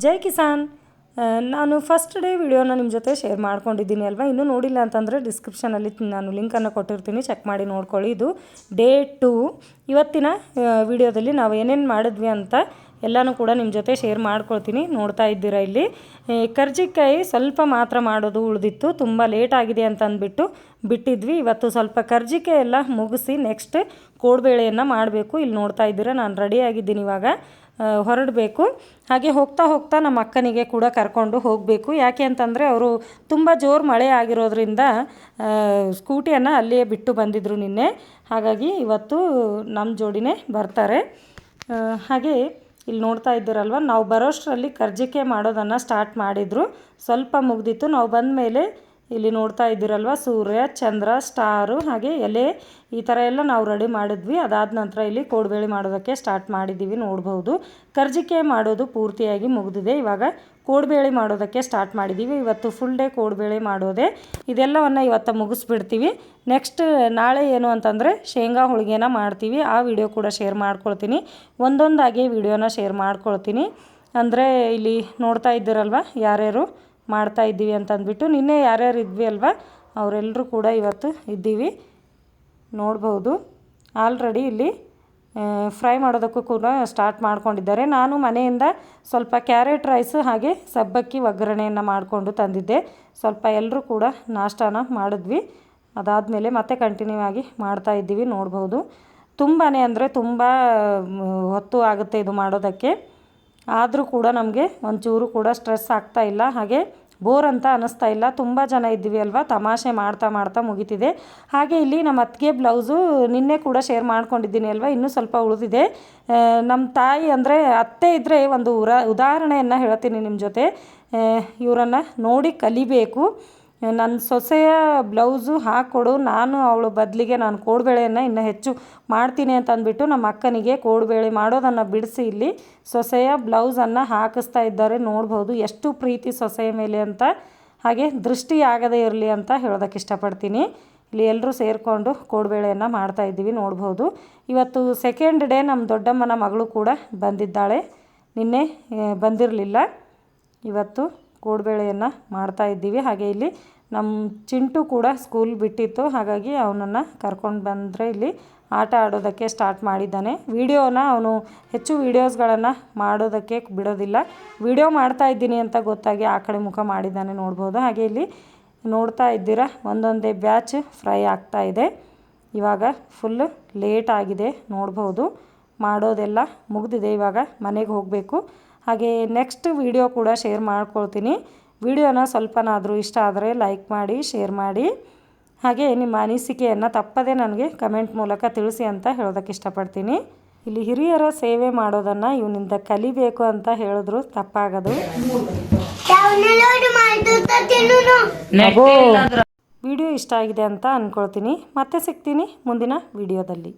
ಜೈ ಕಿಸಾನ್. ನಾನು first day ವಿಡಿಯೋನ ನಿಮ್ಮ ಜೊತೆ ಶೇರ್ ಮಾಡ್ಕೊಂಡಿದ್ದೀನಿ ಅಲ್ವಾ. ಇನ್ನೂ ನೋಡಿಲ್ಲ ಅಂತಂದರೆ ಡಿಸ್ಕ್ರಿಪ್ಷನಲ್ಲಿ ನಾನು ಲಿಂಕನ್ನು ಕೊಟ್ಟಿರ್ತೀನಿ, ಚೆಕ್ ಮಾಡಿ ನೋಡ್ಕೊಳ್ಳಿ. ಇದು ಡೇ 2. ಇವತ್ತಿನ ವಿಡಿಯೋದಲ್ಲಿ ನಾವು ಏನೇನು ಮಾಡಿದ್ವಿ ಅಂತ ಎಲ್ಲನೂ ಕೂಡ ನಿಮ್ಮ ಜೊತೆ ಶೇರ್ ಮಾಡ್ಕೊಳ್ತೀನಿ. ನೋಡ್ತಾ ಇದ್ದೀರಾ ಇಲ್ಲಿ ಕರ್ಜಿಕಾಯಿ ಸ್ವಲ್ಪ ಮಾತ್ರ ಮಾಡೋದು ಉಳಿದಿತ್ತು, ತುಂಬ ಲೇಟ್ ಆಗಿದೆ ಅಂತ ಅಂದ್ಬಿಟ್ಟು ಬಿಟ್ಟಿದ್ವಿ. ಇವತ್ತು ಸ್ವಲ್ಪ ಕರ್ಜಿಕಾಯಿ ಎಲ್ಲ ಮುಗಿಸಿ ನೆಕ್ಸ್ಟ್ ಕೋಡ್ಬೇಳೆಯನ್ನು ಮಾಡಬೇಕು. ಇಲ್ಲಿ ನೋಡ್ತಾ ಇದ್ದೀರಾ ನಾನು ರೆಡಿಯಾಗಿದ್ದೀನಿ, ಇವಾಗ ಹೊರಡಬೇಕು. ಹಾಗೆ ಹೋಗ್ತಾ ಹೋಗ್ತಾ ನಮ್ಮ ಅಕ್ಕನಿಗೆ ಕೂಡ ಕರ್ಕೊಂಡು ಹೋಗಬೇಕು. ಯಾಕೆ ಅಂತಂದರೆ ಅವರು ತುಂಬ ಜೋರು ಮಳೆ ಆಗಿರೋದ್ರಿಂದ ಸ್ಕೂಟಿಯನ್ನು ಅಲ್ಲಿಯೇ ಬಿಟ್ಟು ಬಂದಿದ್ದರು ನಿನ್ನೆ. ಹಾಗಾಗಿ ಇವತ್ತು ನಮ್ಮ ಜೋಡಿನೇ ಬರ್ತಾರೆ. ಹಾಗೆ ಇಲ್ಲಿ ನೋಡ್ತಾ ಇದ್ದೀರಲ್ವ, ನಾವು ಬರೋಷ್ಟರಲ್ಲಿ ಕರ್ಜಿಕಾಯಿ ಮಾಡೋದನ್ನು ಸ್ಟಾರ್ಟ್ ಮಾಡಿದರು. ಸ್ವಲ್ಪ ಮುಗ್ದಿತ್ತು. ನಾವು ಬಂದ ಮೇಲೆ ಇಲ್ಲಿ ನೋಡ್ತಾ ಇದ್ದೀರಲ್ವ, ಸೂರ್ಯ, ಚಂದ್ರ, ಸ್ಟಾರು, ಹಾಗೆ ಎಲೆ, ಈ ಥರ ಎಲ್ಲ ನಾವು ರೆಡಿ ಮಾಡಿದ್ವಿ. ಅದಾದ ನಂತರ ಇಲ್ಲಿ ಕೋಡ್ಬೇಳೆ ಮಾಡೋದಕ್ಕೆ ಸ್ಟಾರ್ಟ್ ಮಾಡಿದ್ದೀವಿ. ನೋಡ್ಬೋದು ಕರ್ಜಿಕಾಯಿ ಮಾಡೋದು ಪೂರ್ತಿಯಾಗಿ ಮುಗಿದಿದೆ. ಇವಾಗ ಕೋಡ್ಬೇಳೆ ಮಾಡೋದಕ್ಕೆ ಸ್ಟಾರ್ಟ್ ಮಾಡಿದ್ದೀವಿ. ಇವತ್ತು ಫುಲ್ ಡೇ ಕೋಡ್ಬೇಳೆ ಮಾಡೋದೆ. ಇದೆಲ್ಲವನ್ನು ಇವತ್ತು ಮುಗಿಸ್ಬಿಡ್ತೀವಿ. ನೆಕ್ಸ್ಟ್ ನಾಳೆ ಏನು ಅಂತಂದರೆ ಶೇಂಗಾ ಹೋಳಿಗೆನ ಮಾಡ್ತೀವಿ. ಆ ವಿಡಿಯೋ ಕೂಡ ಶೇರ್ ಮಾಡ್ಕೊಳ್ತೀನಿ, ಒಂದೊಂದಾಗಿ ವಿಡಿಯೋನ ಶೇರ್ ಮಾಡ್ಕೊಳ್ತೀನಿ. ಅಂದರೆ ಇಲ್ಲಿ ನೋಡ್ತಾ ಇದ್ದೀರಲ್ವ ಯಾರ್ಯಾರು ಮಾಡ್ತಾ ಇದ್ದೀವಿ ಅಂತ ಅಂದ್ಬಿಟ್ಟು. ನಿನ್ನೆ ಯಾರ್ಯಾರು ಇದ್ವಿ ಅಲ್ವಾ ಅವರೆಲ್ಲರೂ ಕೂಡ ಇವತ್ತು ಇದ್ದೀವಿ. ನೋಡ್ಬೋದು ಆಲ್ರೆಡಿ ಇಲ್ಲಿ ಫ್ರೈ ಮಾಡೋದಕ್ಕೂ ಕೂಡ ಸ್ಟಾರ್ಟ್ ಮಾಡ್ಕೊಂಡಿದ್ದಾರೆ. ನಾನು ಮನೆಯಿಂದ ಸ್ವಲ್ಪ ಕ್ಯಾರೆಟ್ ರೈಸು ಹಾಗೆ ಸಬ್ಬಕ್ಕಿ ಒಗ್ಗರಣೆಯನ್ನು ಮಾಡಿಕೊಂಡು ತಂದಿದ್ದೆ. ಸ್ವಲ್ಪ ಎಲ್ಲರೂ ಕೂಡ ನಾಷ್ಟಾನ ಮಾಡಿದ್ವಿ. ಅದಾದಮೇಲೆ ಮತ್ತೆ ಕಂಟಿನ್ಯೂ ಆಗಿ ಮಾಡ್ತಾ ಇದ್ದೀವಿ. ನೋಡ್ಬೋದು ತುಂಬಾ ಅಂದರೆ ತುಂಬ ಹೊತ್ತು ಆಗುತ್ತೆ ಇದು ಮಾಡೋದಕ್ಕೆ. ಆದರೂ ಕೂಡ ನಮಗೆ ಒಂಚೂರು ಕೂಡ ಸ್ಟ್ರೆಸ್ ಆಗ್ತಾ ಇಲ್ಲ, ಹಾಗೆ ಬೋರ್ ಅಂತ ಅನ್ನಿಸ್ತಾ ಇಲ್ಲ. ತುಂಬ ಜನ ಇದ್ದೀವಿ ಅಲ್ವಾ, ತಮಾಷೆ ಮಾಡ್ತಾ ಮುಗಿತಿದೆ. ಹಾಗೆ ಇಲ್ಲಿ ನಮ್ಮ ಅತ್ತಿಗೆ ಬ್ಲೌಸು ನಿನ್ನೆ ಕೂಡ ಶೇರ್ ಮಾಡ್ಕೊಂಡಿದ್ದೀನಿ ಅಲ್ವಾ, ಇನ್ನೂ ಸ್ವಲ್ಪ ಉಳಿದಿದೆ. ನಮ್ಮ ತಾಯಿ ಅಂದರೆ ಅತ್ತೆ ಇದ್ದರೆ ಒಂದು ಉದಾಹರಣೆಯನ್ನು ಹೇಳ್ತೀನಿ ನಿಮ್ಮ ಜೊತೆ. ಇವರನ್ನು ನೋಡಿ ಕಲಿಬೇಕು. ನನ್ನ ಸೊಸೆಯ ಬ್ಲೌಸು ಹಾಕ್ಕೊಡು, ನಾನು ಅವಳು ಬದಲಿಗೆ ನಾನು ಕೋಡ್ಬೇಳೆಯನ್ನು ಇನ್ನೂ ಹೆಚ್ಚು ಮಾಡ್ತೀನಿ ಅಂತ ಅಂದ್ಬಿಟ್ಟು ನಮ್ಮ ಅಕ್ಕನಿಗೆ ಕೋಡ್ಬೇಳೆ ಮಾಡೋದನ್ನು ಬಿಡಿಸಿ ಇಲ್ಲಿ ಸೊಸೆಯ ಬ್ಲೌಸನ್ನು ಹಾಕಿಸ್ತಾ ಇದ್ದಾರೆ. ನೋಡ್ಬೋದು ಎಷ್ಟು ಪ್ರೀತಿ ಸೊಸೆಯ ಮೇಲೆ ಅಂತ. ಹಾಗೆ ದೃಷ್ಟಿ ಆಗದೇ ಇರಲಿ ಅಂತ ಹೇಳೋದಕ್ಕೆ ಇಷ್ಟಪಡ್ತೀನಿ. ಇಲ್ಲಿ ಎಲ್ಲರೂ ಸೇರಿಕೊಂಡು ಕೋಡ್ಬೇಳೆಯನ್ನು ಮಾಡ್ತಾಯಿದ್ದೀವಿ. ನೋಡ್ಬೋದು ಇವತ್ತು ಸೆಕೆಂಡ್ ಡೇ ನಮ್ಮ ದೊಡ್ಡಮ್ಮನ ಮಗಳು ಕೂಡ ಬಂದಿದ್ದಾಳೆ. ನಿನ್ನೆ ಬಂದಿರಲಿಲ್ಲ. ಇವತ್ತು ಕೋಡ್ಬೇಳೆಯನ್ನು ಮಾಡ್ತಾಯಿದ್ದೀವಿ. ಹಾಗೆ ಇಲ್ಲಿ ನಮ್ಮ ಚಿಂಟು ಕೂಡ ಸ್ಕೂಲ್ ಬಿಟ್ಟಿತ್ತು, ಹಾಗಾಗಿ ಅವನನ್ನು ಕರ್ಕೊಂಡು ಬಂದರೆ ಇಲ್ಲಿ ಆಟ ಆಡೋದಕ್ಕೆ ಸ್ಟಾರ್ಟ್ ಮಾಡಿದ್ದಾನೆ. ವಿಡಿಯೋನ ಅವನು ಹೆಚ್ಚು ವೀಡಿಯೋಸ್ಗಳನ್ನು ಮಾಡೋದಕ್ಕೆ ಬಿಡೋದಿಲ್ಲ. ವಿಡಿಯೋ ಮಾಡ್ತಾಯಿದ್ದೀನಿ ಅಂತ ಗೊತ್ತಾಗಿ ಆ ಕಡೆ ಮುಖ ಮಾಡಿದ್ದಾನೆ. ನೋಡ್ಬೋದು ಹಾಗೆ ಇಲ್ಲಿ ನೋಡ್ತಾ ಇದ್ದೀರಾ ಒಂದೊಂದೇ ಬ್ಯಾಚ್ ಫ್ರೈ ಆಗ್ತಾಯಿದೆ. ಇವಾಗ ಫುಲ್ಲು ಲೇಟ್ ಆಗಿದೆ. ನೋಡ್ಬೋದು ಮಾಡೋದೆಲ್ಲ ಮುಗಿದಿದೆ. ಇವಾಗ ಮನೆಗೆ ಹೋಗಬೇಕು. ಹಾಗೆ ನೆಕ್ಸ್ಟ್ ವಿಡಿಯೋ ಕೂಡ ಶೇರ್ ಮಾಡ್ಕೊಳ್ತೀನಿ. ವಿಡಿಯೋನ ಸ್ವಲ್ಪನಾದರೂ ಇಷ್ಟ ಆದರೆ ಲೈಕ್ ಮಾಡಿ, ಶೇರ್ ಮಾಡಿ. ಹಾಗೆ ನಿಮ್ಮ ಅನಿಸಿಕೆಯನ್ನು ತಪ್ಪದೇ ನನಗೆ ಕಮೆಂಟ್ ಮೂಲಕ ತಿಳಿಸಿ ಅಂತ ಹೇಳೋದಕ್ಕೆ ಇಷ್ಟಪಡ್ತೀನಿ. ಇಲ್ಲಿ ಹಿರಿಯರ ಸೇವೆ ಮಾಡೋದನ್ನು ಇವನಿಂದ ಕಲಿಬೇಕು ಅಂತ ಹೇಳಿದ್ರು ತಪ್ಪಾಗದು. ವಿಡಿಯೋ ಇಷ್ಟ ಆಗಿದೆ ಅಂತ ಅಂದ್ಕೊಳ್ತೀನಿ. ಮತ್ತೆ ಸಿಗ್ತೀನಿ ಮುಂದಿನ ವಿಡಿಯೋದಲ್ಲಿ.